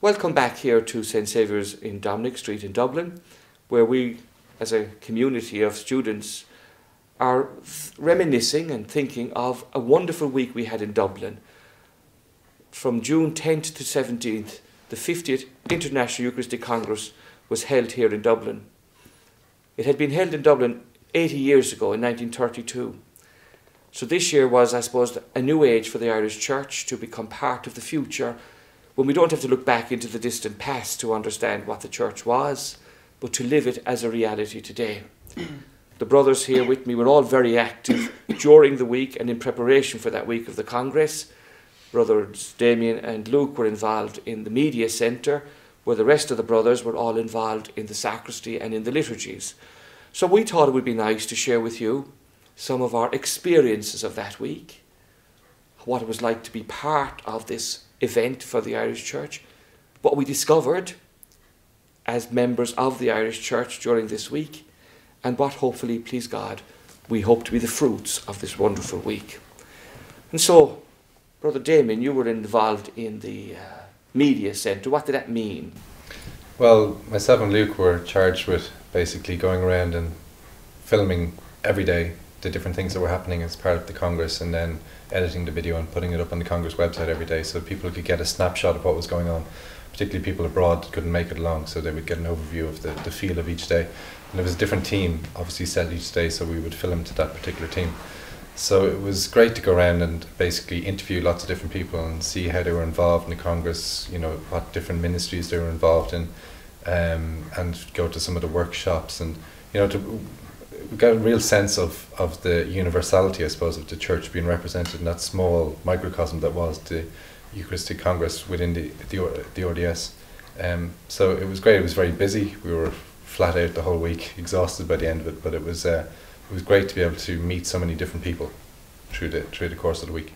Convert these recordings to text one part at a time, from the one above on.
Welcome back here to St Saviour's in Dominic Street in Dublin, where we, as a community of students, are reminiscing and thinking of a wonderful week we had in Dublin. From June 10th to 17th, the 50th International Eucharistic Congress was held here in Dublin. It had been held in Dublin 80 years ago in 1932. So this year was, I suppose, a new age for the Irish Church to become part of the future, when we don't have to look back into the distant past to understand what the Church was, but to live it as a reality today. The brothers here with me were all very active during the week and in preparation for that week of the Congress. Brothers Damien and Luke were involved in the media centre, where the rest of the brothers were all involved in the sacristy and in the liturgies. So we thought it would be nice to share with you some of our experiences of that week, what it was like to be part of this event for the Irish Church, what we discovered as members of the Irish Church during this week, and what hopefully, please God, we hope to be the fruits of this wonderful week. And so, Brother Damien, you were involved in the media centre. What did that mean? Well, myself and Luke were charged with basically going around and filming every day the different things that were happening as part of the Congress, and then editing the video and putting it up on the Congress website every day so people could get a snapshot of what was going on. Particularly people abroad couldn't make it along, so they would get an overview of the feel of each day. And there was a different team obviously set each day, so we would film to that particular team. So it was great to go around and basically interview lots of different people and see how they were involved in the Congress, you know, what different ministries they were involved in, and go to some of the workshops, and you know, we got a real sense of the universality, I suppose, of the Church being represented in that small microcosm that was the Eucharistic Congress within the RDS. So it was great. It was very busy. We were flat out the whole week, exhausted by the end of it, but it was great to be able to meet so many different people through the course of the week.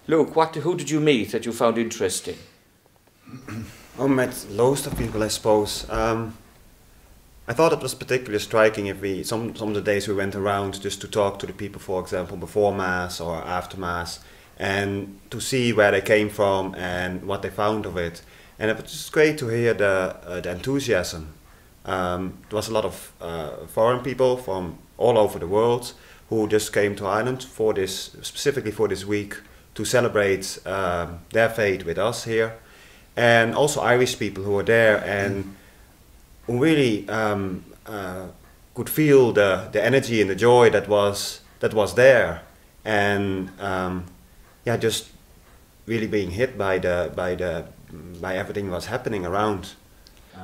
Luke, who did you meet that you found interesting? I met loads of people, I suppose. I thought it was particularly striking if some of the days we went around just to talk to the people, for example, before Mass or after Mass, and to see where they came from and what they found of it. And it was just great to hear the enthusiasm. There was a lot of foreign people from all over the world who just came to Ireland for specifically for this week, to celebrate their faith with us here, and also Irish people who were there and who really could feel the energy and the joy that was there, and yeah, just really being hit by everything that was happening around.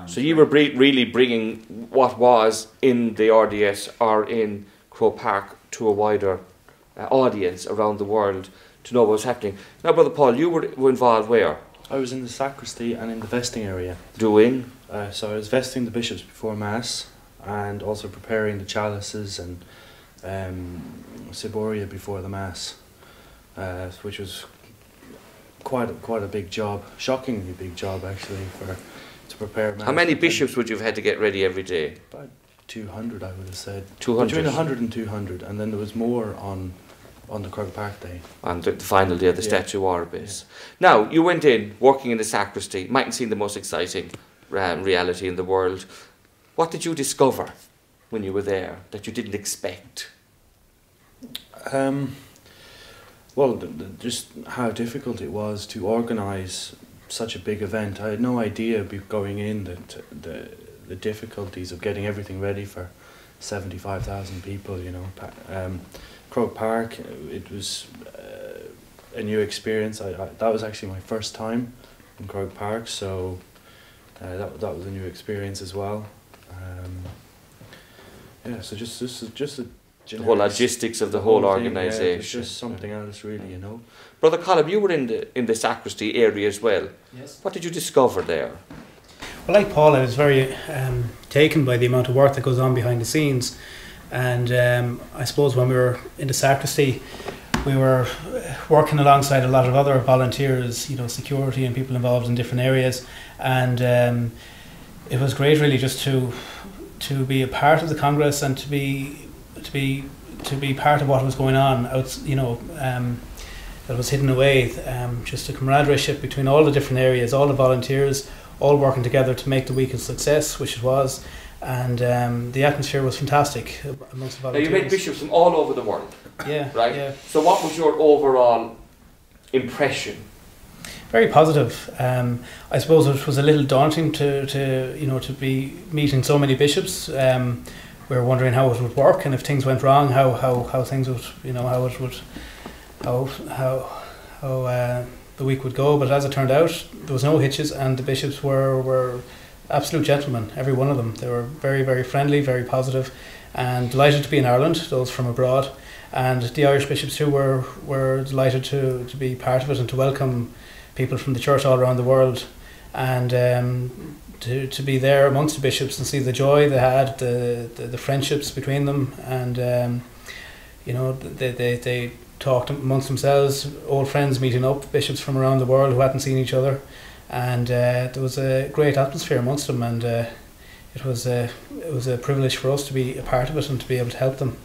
So you were really bringing what was in the RDS or in Croke Park to a wider audience around the world to know what was happening. Now, Brother Paul, you were involved where? I was in the sacristy and in the vesting area. Doing? So I was vesting the bishops before Mass, and also preparing the chalices and ciboria before the Mass, which was quite a big job, shockingly big job actually, to prepare Mass. How many bishops would you have had to get ready every day? About 200, I would have said. 200? Between 100 and 200, and then there was more on the Croke Park day. On the final day of the Statue Orbis. Yeah. Now, you went in, working in the sacristy, mightn't seem the most exciting reality in the world. What did you discover when you were there that you didn't expect? Well, just how difficult it was to organise such a big event. I had no idea going in that the difficulties of getting everything ready for 75,000 people, you know. Croke Park, it was a new experience. That was actually my first time in Croke Park, so that was a new experience as well. Yeah, so just a the whole logistics of the whole organisation. Yeah, it's just something else, really, you know. Brother Colm, you were in the sacristy area as well. Yes. What did you discover there? Well, like Paul, I was very taken by the amount of work that goes on behind the scenes. And I suppose when we were in the sacristy, we were working alongside a lot of other volunteers, you know, security and people involved in different areas. And it was great, really, just to be a part of the Congress and to be part of what was going on out, you know, that was hidden away. Just a camaraderie between all the different areas, all the volunteers all working together to make the week a success, which it was. And the atmosphere was fantastic amongst the volunteers. Now you met bishops from all over the world. Yeah. Right? Yeah. So what was your overall impression? Very positive. I suppose it was a little daunting to be meeting so many bishops. We were wondering how it would work, and if things went wrong, how things would, how the week would go. But as it turned out, there was no hitches, and the bishops were absolute gentlemen, every one of them. They were very, very friendly, very positive, and delighted to be in Ireland, those from abroad. And the Irish bishops too were delighted to be part of it and to welcome people from the church all around the world, and to be there amongst the bishops and see the joy they had, the friendships between them, and they talked amongst themselves, old friends meeting up, bishops from around the world who hadn't seen each other, and there was a great atmosphere amongst them, and it was a privilege for us to be a part of it and to be able to help them.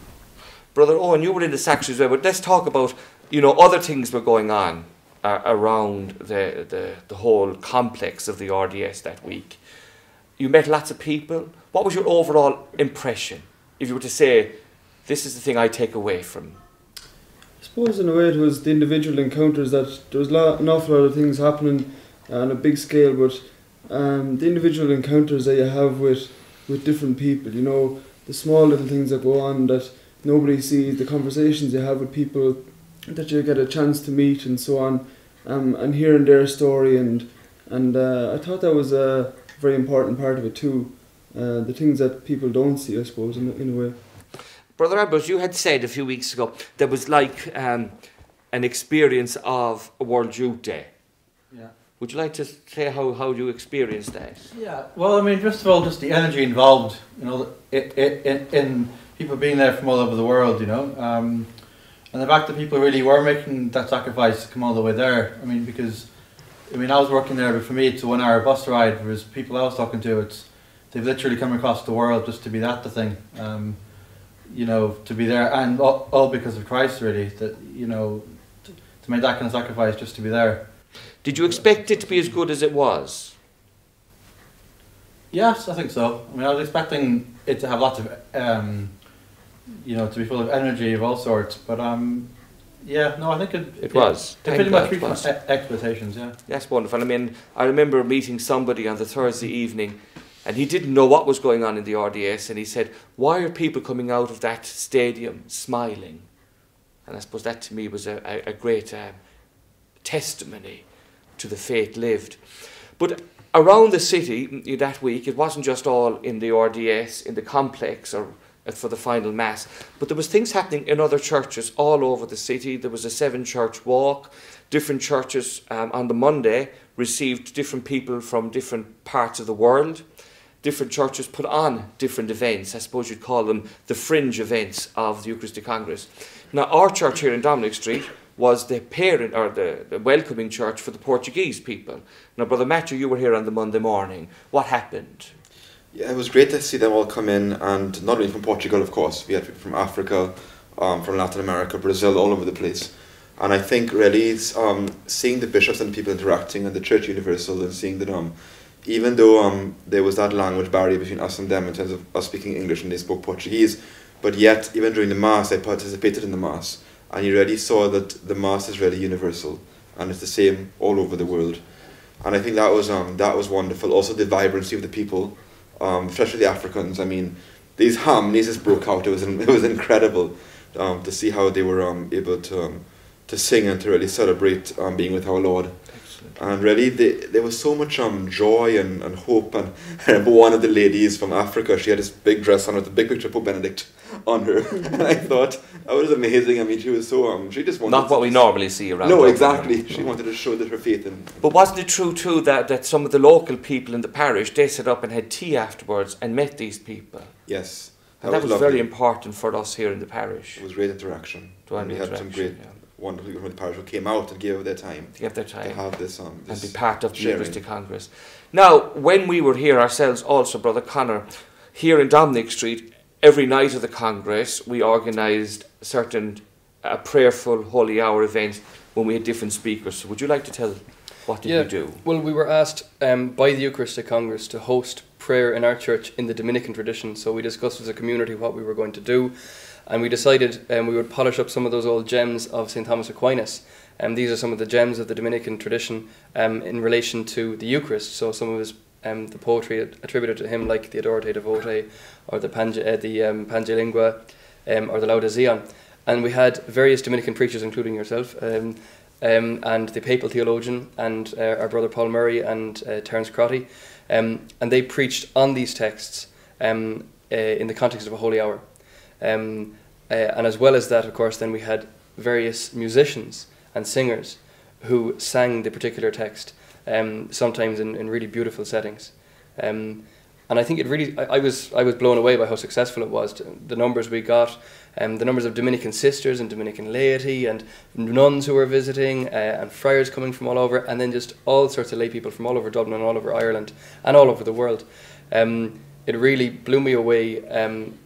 Brother Owen, you were in the sacristy as well, but let's talk about, other things were going on around the whole complex of the RDS that week. You met lots of people. What was your overall impression, if you were to say, this is the thing I take away from? I suppose in a way it was the individual encounters, that there was an awful lot of things happening on a big scale, but the individual encounters that you have with different people, the small little things that go on that nobody sees, the conversations you have with people that you get a chance to meet and so on, and hearing their story, and I thought that was a very important part of it too, the things that people don't see, I suppose, in a way. Brother Ambrose, you had said a few weeks ago there was like an experience of World Youth Day. Yeah. Would you like to say how you experienced that? Yeah. Well, I mean, first of all, just the energy involved, in people being there from all over the world, and the fact that people really were making that sacrifice to come all the way there. I mean, because I was working there, but for me, it's a 1 hour bus ride. Whereas people I was talking to, they've literally come across the world just to be the thing. To be there, and all because of Christ, really. That to make that kind of sacrifice just to be there. Did you expect it to be as good as it was? Yes, I think so. I was expecting it to have lots of, to be full of energy of all sorts. But I think it was. It pretty much reached my expectations. Yeah. That's wonderful. I remember meeting somebody on the Thursday evening, and he didn't know what was going on in the RDS, and he said, "Why are people coming out of that stadium smiling?" And I suppose that to me was a great testimony to the faith lived. But around the city that week, it wasn't just all in the RDS, in the complex, or for the final mass, but there was things happening in other churches all over the city. There was a 7-church walk. Different churches on the Monday received different people from different parts of the world. Different churches put on different events. I suppose you'd call them the fringe events of the Eucharistic Congress. Now, our church here in Dominic Street was the parent, or the welcoming church for the Portuguese people. Now, Brother Matthew, you were here on the Monday morning. What happened? Yeah, it was great to see them all come in, and not only from Portugal, of course. We had people from Africa, from Latin America, Brazil, all over the place. And I think really it's, seeing the bishops and the people interacting and the Church Universal, and seeing that even though there was that language barrier between us and them in terms of us speaking English and they spoke Portuguese, but yet even during the Mass I participated in the Mass, and you really saw that the Mass is really universal and it's the same all over the world. And I think that was wonderful. Also the vibrancy of the people, especially the Africans. These harmonies just broke out. It was incredible to see how they were able to sing and to really celebrate being with our Lord. Excellent. And really there was so much joy and hope. And I remember one of the ladies from Africa, she had this big dress on with a big picture of Pope Benedict on her. And I thought that was amazing. She was so she just wanted not what we normally see around. No, exactly. She wanted to show that her faith in. But wasn't it true too that some of the local people in the parish, they set up and had tea afterwards and met these people? Yes. And that was lovely. very important for us here in the parish. It was great interaction. We had some great, wonderful people from the parish who came out and gave their time. To give their time. To have this and be part of the sharing. Eucharistic Congress. Now, when we were here ourselves also, Brother Connor, here in Dominic Street, every night of the Congress, we organised certain prayerful holy hour events when we had different speakers. So would you like to tell What did you do? Well, we were asked by the Eucharistic Congress to host prayer in our church in the Dominican tradition. So we discussed as a community what we were going to do, and we decided we would polish up some of those old gems of St. Thomas Aquinas. These are some of the gems of the Dominican tradition in relation to the Eucharist. So some of his the poetry attributed to him, like the Adorate Devote, or the Pange Lingua, or the Lauda Zion. And we had various Dominican preachers, including yourself, and the papal theologian, and our brother Paul Murray, and Terence Crotty, and they preached on these texts in the context of a holy hour. And as well as that, of course, then we had various musicians and singers who sang the particular text, sometimes in really beautiful settings. And I think it really, I was blown away by how successful it was. The numbers we got, the numbers of Dominican sisters and Dominican laity and nuns who were visiting, and friars coming from all over, and then just all sorts of lay people from all over Dublin and all over Ireland and all over the world. It really blew me away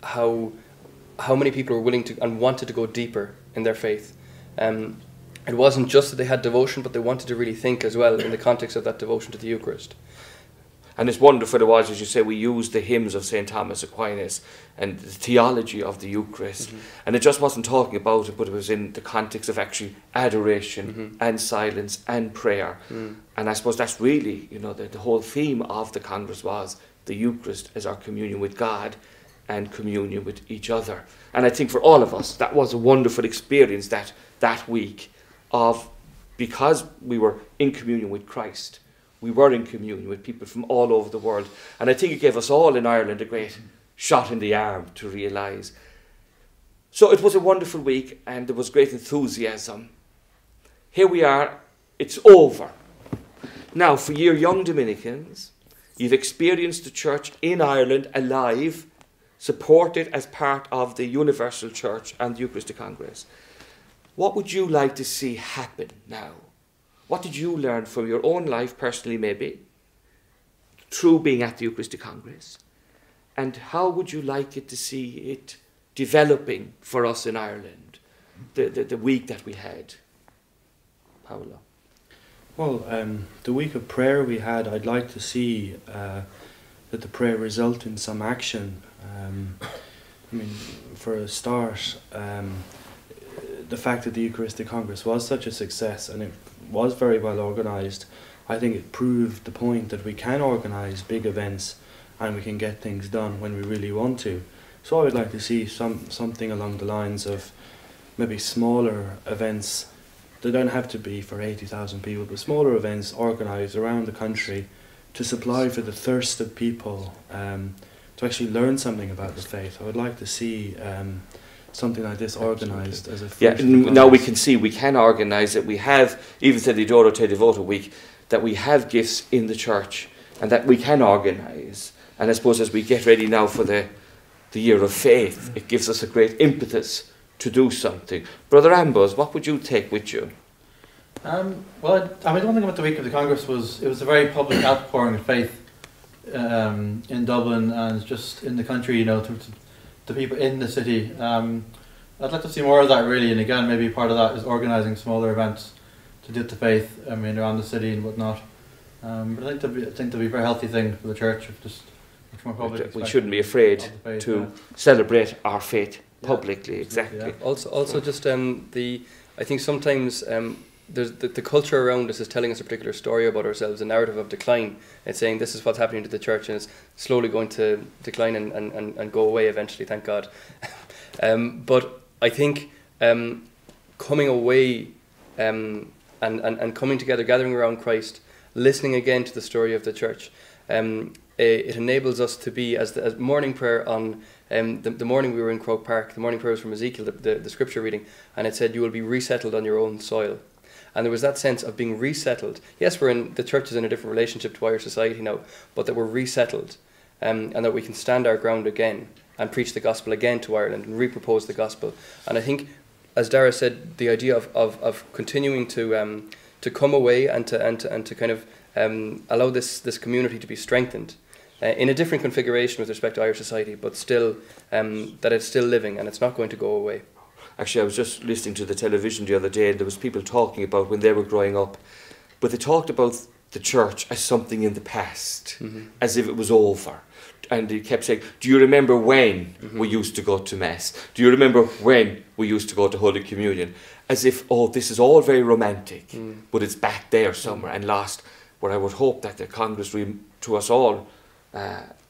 how many people were willing to and wanted to go deeper in their faith. It wasn't just that they had devotion, but they wanted to really think as well in the context of that devotion to the Eucharist. And it's wonderful it was, as you say, we used the hymns of St. Thomas Aquinas and the theology of the Eucharist. Mm-hmm. And it just wasn't talking about it, but it was in the context of actually adoration, mm-hmm. and silence and prayer. Mm. And I suppose that's really, the whole theme of the Congress was the Eucharist as our communion with God and communion with each other. And I think for all of us, that was a wonderful experience that week of, because we were in communion with Christ, we were in communion with people from all over the world. And I think it gave us all in Ireland a great shot in the arm to realise. So it was a wonderful week, and there was great enthusiasm. Here we are, it's over. Now, for you young Dominicans, you've experienced the church in Ireland alive, supported as part of the Universal Church and the Eucharistic Congress. What would you like to see happen now? What did you learn from your own life, personally maybe, through being at the Eucharistic Congress? And how would you like it to see it developing for us in Ireland, the week that we had? Paolo? Well, the week of prayer we had, I'd like to see that the prayer result in some action. For a start, the fact that the Eucharistic Congress was such a success, and it was very well organised, I think it proved the point that we can organise big events and we can get things done when we really want to. So I would like to see something along the lines of maybe smaller events. They don't have to be for 80,000 people, but smaller events organised around the country to supply for the thirst of people to actually learn something about the faith. I would like to see something like this organised as a... Yeah, now we can see we can organise it. We have, even said the Adoro Te Devoto week, that we have gifts in the church and that we can organise. And I suppose as we get ready now for the year of faith, it gives us a great impetus to do something. Brother Ambrose, what would you take with you? The one thing about the week of the Congress was it was a very public outpouring of faith in Dublin and just in the country, to people in the city. I'd like to see more of that really, and again, maybe part of that is organising smaller events to do with the faith, around the city and whatnot. But I think that'd be a very healthy thing for the church, if just from a public. We shouldn't be afraid faith, to celebrate our faith publicly. Yeah, exactly. Yeah. Also, just I think sometimes there's the culture around us is telling us a particular story about ourselves, a narrative of decline. It's saying this is what's happening to the church, and it's slowly going to decline and go away eventually. Thank God. But I think coming away and coming together, gathering around Christ, listening again to the story of the church, it enables us to be, as morning prayer on the morning we were in Croke Park, the morning prayer was from Ezekiel, the scripture reading, and it said, you will be resettled on your own soil. And there was that sense of being resettled. Yes, the church is in a different relationship to Irish society now, but that we're resettled, and that we can stand our ground again and preach the gospel again to Ireland and repropose the gospel. And I think, as Dara said, the idea of continuing to come away and to kind of allow this community to be strengthened in a different configuration with respect to Irish society, but still that it's still living and it's not going to go away. Actually, I was just listening to the television the other day, and there was people talking about when they were growing up, but they talked about the church as something in the past, Mm-hmm. as if it was over. And they kept saying, do you remember when Mm-hmm. we used to go to Mass? Do you remember when we used to go to Holy Communion? As if, oh, this is all very romantic, but it's back there somewhere and lost. But I would hope that the Congress, to us all,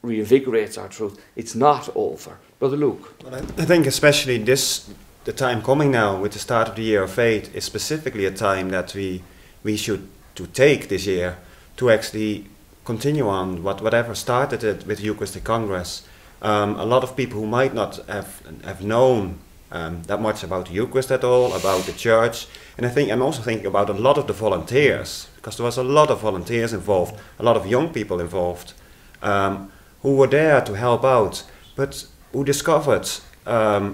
reinvigorates our truth. It's not over. Brother Luke? Well, I think especially the time coming now with the start of the Year of Faith is specifically a time that we should to take this year to actually continue on whatever started it with Eucharistic Congress. A lot of people who might not have known that much about the Eucharist at all, about the church, and I'm also thinking about a lot of the volunteers, because there was a lot of volunteers involved, a lot of young people involved, who were there to help out, but who discovered a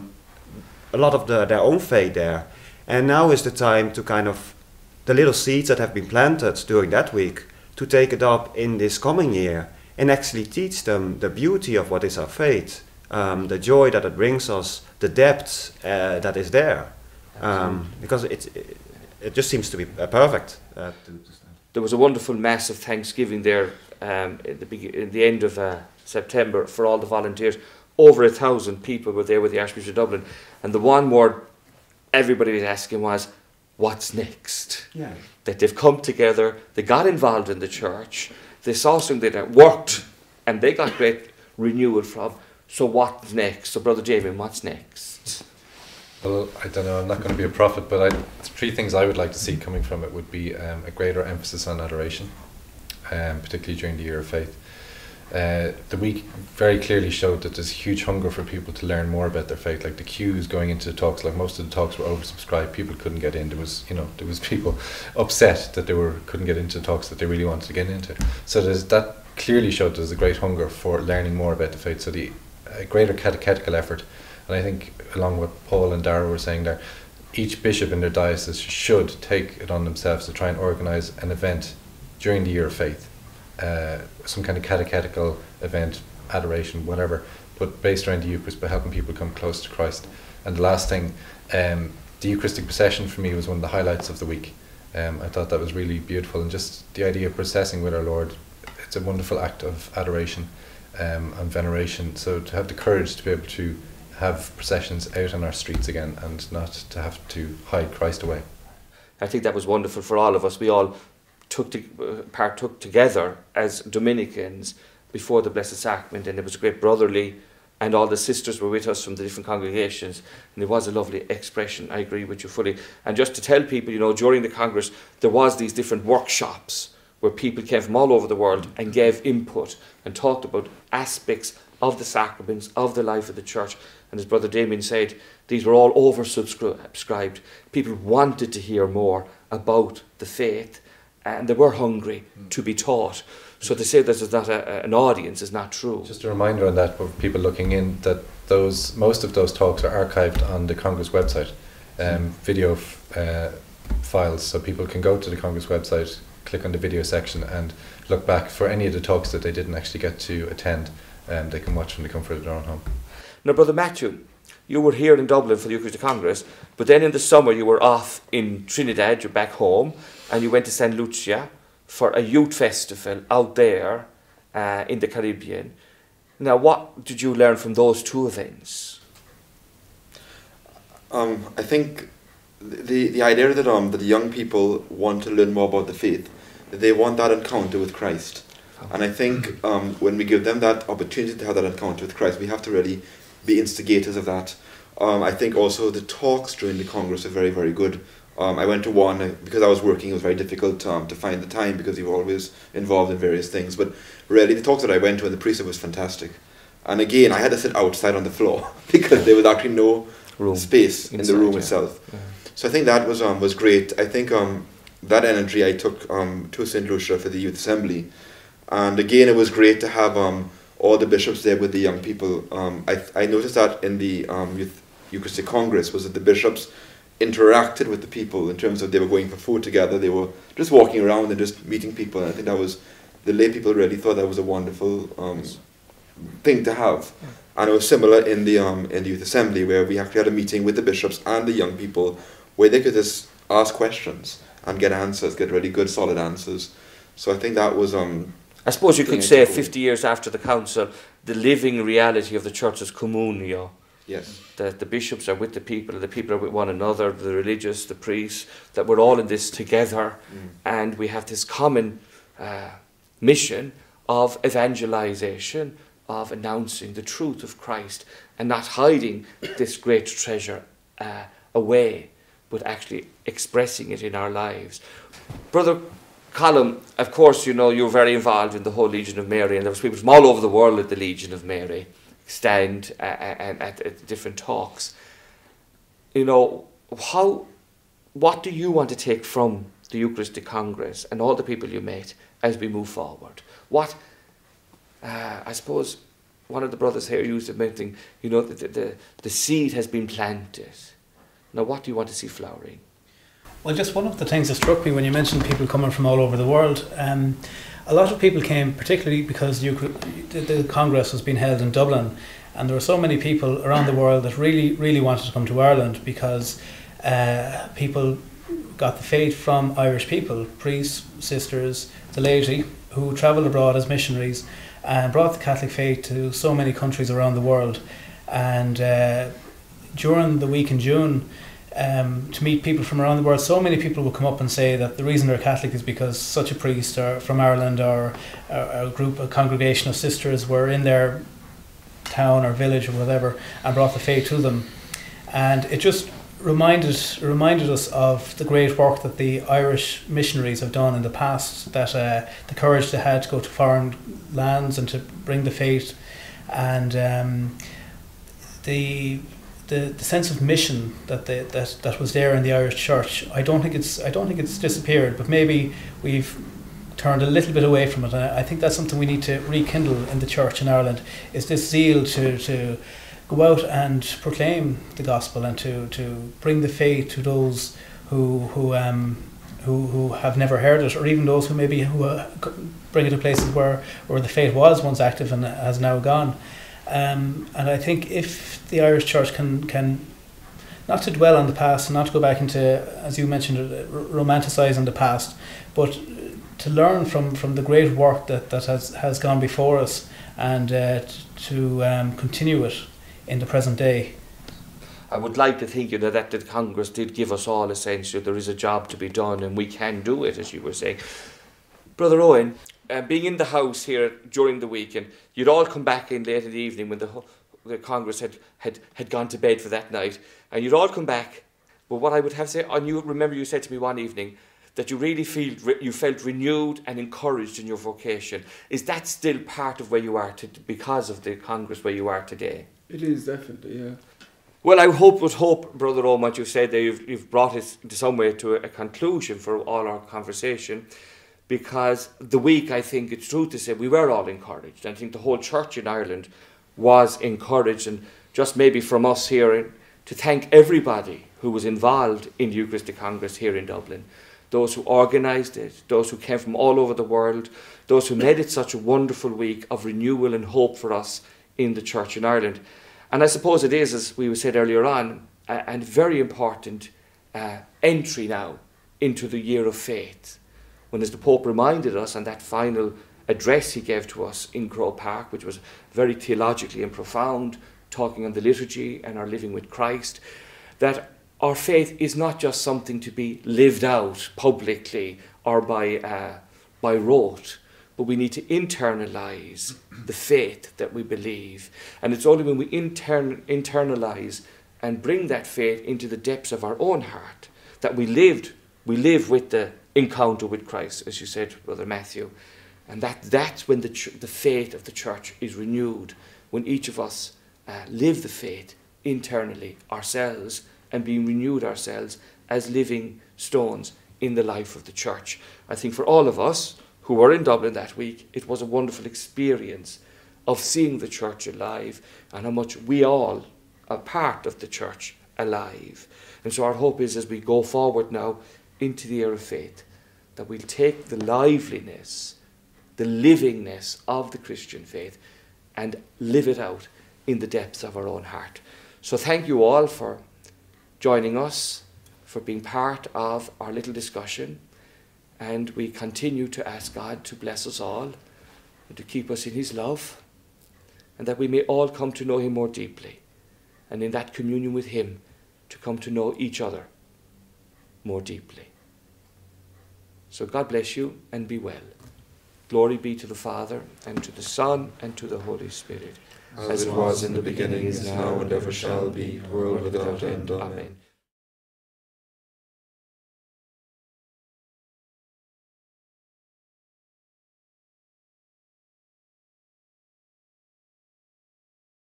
lot of their own faith there. And now is the time to kind of, the little seeds that have been planted during that week, to take it up in this coming year and actually teach them the beauty of what is our faith, the joy that it brings us, the depth that is there, because it just seems to be perfect. There was a wonderful Mass of Thanksgiving there at the end of September for all the volunteers. Over 1,000 people were there with the Archbishop of Dublin, and the one word everybody was asking was, what's next? Yeah. That they've come together, they got involved in the church, they saw something that worked, and they got great renewal from. So what's next? So Brother Damien, what's next? Well, I don't know, I'm not going to be a prophet, but three things I would like to see coming from it would be a greater emphasis on adoration, particularly during the Year of Faith. The week very clearly showed that there's huge hunger for people to learn more about their faith. Like the queues going into the talks, like most of the talks were oversubscribed. People couldn't get in. There was people upset that they couldn't get into the talks that they really wanted to get into. So that clearly showed there's a great hunger for learning more about the faith. So the greater catechetical effort, and I think along what Paul and Dara were saying there, each bishop in their diocese should take it on themselves to try and organise an event during the Year of Faith. Some kind of catechetical event, adoration, whatever, but based around the Eucharist, but helping people come close to Christ. And the last thing, the Eucharistic procession for me was one of the highlights of the week. I thought that was really beautiful, and just the idea of processing with our Lord, it's a wonderful act of adoration and veneration. So to have the courage to be able to have processions out on our streets again and not to have to hide Christ away. I think that was wonderful for all of us. We all partook together as Dominicans before the Blessed Sacrament, and it was a great brotherly, and all the sisters were with us from the different congregations, and it was a lovely expression. I agree with you fully. And just to tell people, during the Congress there was these different workshops where people came from all over the world and gave input and talked about aspects of the sacraments, of the life of the church. And as Brother Damien said, these were all oversubscribed. People wanted to hear more about the faith, and they were hungry to be taught. So to say that there's not an audience is not true. Just a reminder on that for people looking in, that most of those talks are archived on the Congress website, video files, so people can go to the Congress website, click on the video section and look back for any of the talks that they didn't actually get to attend, and they can watch when they come for their own home. Now, Brother Matthew, you were here in Dublin for the Eucharistic Congress, but then in the summer you were off in Trinidad, you're back home, and you went to St. Lucia for a youth festival out there in the Caribbean. Now, what did you learn from those two events? I think the idea that the young people want to learn more about the faith, that they want that encounter with Christ. And I think when we give them that opportunity to have that encounter with Christ, we have to really be instigators of that. I think also the talks during the Congress are very, very good. I went to one because I was working. It was very difficult to find the time because you were always involved in various things. But really, the talks that I went to and the priesthood was fantastic. And again, I had to sit outside on the floor because there was actually no space in the room itself. Yeah. So I think that was great. I think that energy I took to St. Lucia for the Youth Assembly. And again, it was great to have all the bishops there with the young people. I noticed that in the Youth Eucharistic Congress was that the bishops interacted with the people in terms of they were going for food together, they were just walking around and just meeting people, and I think that was, the lay people really thought that was a wonderful thing to have. And it was similar in the Youth Assembly, where we actually had a meeting with the bishops and the young people where they could just ask questions and get answers, get really good solid answers. So I think that was I suppose you could say 50 years after the council, the living reality of the church is communio. yes. That the bishops are with the people are with one another, the religious, the priests, that we're all in this together, and we have this common mission of evangelization, of announcing the truth of Christ and not hiding this great treasure away, but actually expressing it in our lives. Brother Colm, of course, you know, you're very involved in the whole Legion of Mary, and there was people from all over the world at the Legion of Mary stand and at different talks. You know, what do you want to take from the Eucharistic Congress and all the people you met as we move forward? What, I suppose, one of the brothers here used the main thing, you know, the seed has been planted. Now, what do you want to see flowering? Well, just one of the things that struck me when you mentioned people coming from all over the world, a lot of people came particularly because the Congress was being held in Dublin, and there were so many people around the world that really wanted to come to Ireland because people got the faith from Irish people, priests, sisters, the laity, who travelled abroad as missionaries and brought the Catholic faith to so many countries around the world. And during the week in June, to meet people from around the world, so many people would come up and say that the reason they're Catholic is because such a priest or from Ireland or a congregation of sisters were in their town or village or whatever and brought the faith to them. And it just reminded us of the great work that the Irish missionaries have done in the past, that the courage they had to go to foreign lands and to bring the faith, and the sense of mission that was there in the Irish Church. I don't think it's disappeared, but maybe we've turned a little bit away from it. And I think that's something we need to rekindle in the Church in Ireland, is this zeal to go out and proclaim the gospel and to bring the faith to those who have never heard it, or even those who bring it to places where the faith was once active and has now gone. And I think if the Irish Church can not to dwell on the past and not to go back into, as you mentioned, romanticising the past, but to learn from the great work that has gone before us, and to continue it in the present day. I would like to think, you know, that the Congress did give us all a sense that there is a job to be done and we can do it, as you were saying. Brother Owen, being in the house here during the week, and you'd all come back in late in the evening when the Congress had gone to bed for that night, and you'd all come back. But what I would have to say, and you remember you said to me one evening that you really felt renewed and encouraged in your vocation. Is that still part of where you are because of the Congress where you are today? It is, definitely, yeah. Well, I hope, Brother Owen, what you said there, you've brought it in some way to a conclusion for all our conversation, because the week, I think it's true to say, we were all encouraged. And I think the whole church in Ireland was encouraged, and just maybe from us here, to thank everybody who was involved in the Eucharistic Congress here in Dublin, those who organised it, those who came from all over the world, those who made it such a wonderful week of renewal and hope for us in the church in Ireland. And I suppose it is, as we said earlier on, a very important entry now into the year of faith, when, as the Pope reminded us on that final address he gave to us in Croke Park, which was very theologically and profound, talking on the liturgy and our living with Christ, that our faith is not just something to be lived out publicly or by rote, but we need to internalise the faith that we believe. And it's only when we internalise and bring that faith into the depths of our own heart that we live with the encounter with Christ, as you said, Brother Matthew. And that's when the faith of the church is renewed, when each of us live the faith internally ourselves and being renewed ourselves as living stones in the life of the church. I think for all of us who were in Dublin that week, it was a wonderful experience of seeing the church alive and how much we all are part of the church alive. And so our hope is, as we go forward now into the year of faith, that we'll take the liveliness, the livingness of the Christian faith and live it out in the depths of our own heart. So thank you all for joining us for being part of our little discussion. And we continue to ask God to bless us all and to keep us in his love, and that we may all come to know him more deeply, and in that communion with him to come to know each other more deeply. So God bless you, and be well. Glory be to the Father, and to the Son, and to the Holy Spirit, as it was in the beginning, is now, and ever shall be, world without end. Amen.